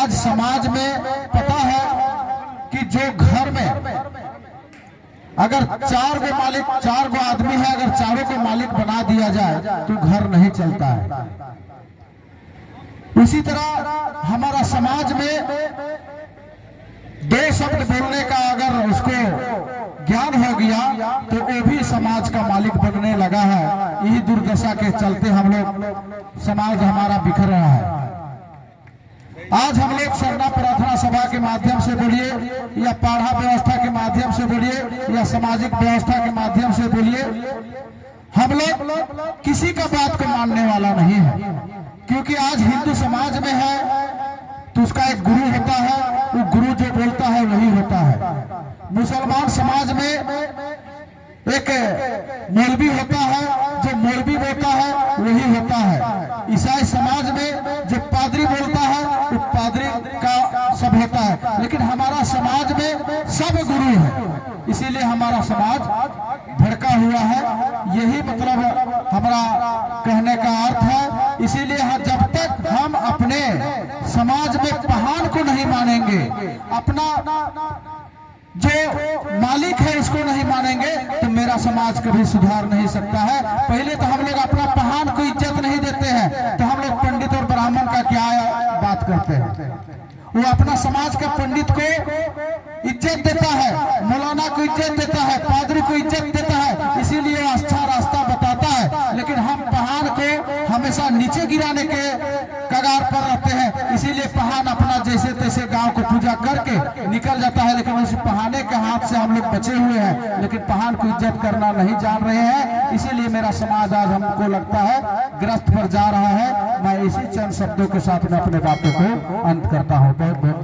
आज समाज में पता है कि जो घर में अगर 4 गो मालिक, 4 गो आदमी है, अगर चारों को मालिक बना दिया जाए तो घर नहीं चलता है। उसी तरह हमारा समाज में 2 शब्द बोलने का अगर उसको ज्ञान हो गया तो वो भी समाज का मालिक बनने लगा है। यही दुर्दशा के चलते हम लोग समाज हमारा बिखर रहा है। आज हम लोग सरना प्रार्थना सभा के माध्यम से बोलिए या पाढ़ा व्यवस्था के माध्यम से बोलिए या सामाजिक व्यवस्था के माध्यम से बोलिए, हम लोग किसी का बात को मानने वाला नहीं है। क्योंकि आज हिंदू समाज में है तो उसका एक गुरु होता है, वो गुरु जो बोलता है वही होता है। मुसलमान समाज में एक मौलवी होता है, जो मौलवी बोलता है वही होता है। ईसाई समाज में जो पादरी बोलता है वो पादरी का सब होता है। लेकिन हमारा समाज में सब गुरु है, इसीलिए हमारा समाज भड़का हुआ है। यही मतलब हमारा कहने का अर्थ है। इसीलिए जब तक हम अपने समाज में पहाड़ को नहीं मानेंगे, अपना जो मालिक है इसको नहीं मानेंगे, तो मेरा समाज कभी सुधार नहीं सकता है। पहले तो हम लोग अपना पहाड़ को इज्जत नहीं देते हैं, तो हम लोग पंडित और ब्राह्मण का क्या बात करते हैं। वो अपना समाज का पंडित को इज्जत देता है, मौलाना को इज्जत देता है, पादरी को इज्जत देता है, इसीलिए अच्छा रास्ता बताता है। लेकिन हम पहाड़ को हमेशा नीचे गिराने के कगार पर रहते हैं। इसीलिए पहाड़ अपना जैसे तैसे गांव को पूजा करके निकल जाता है, लेकिन उस पहाड़े के हाथ से हम लोग बचे हुए हैं, लेकिन पहाड़ को इज्जत करना नहीं जान रहे हैं। इसीलिए मेरा समाज आज हमको लगता है ग्रस्त पर जा रहा है। मैं इसी चंद शब्दों के साथ में अपने बातों को अंत करता हूँ। बहुत बहुत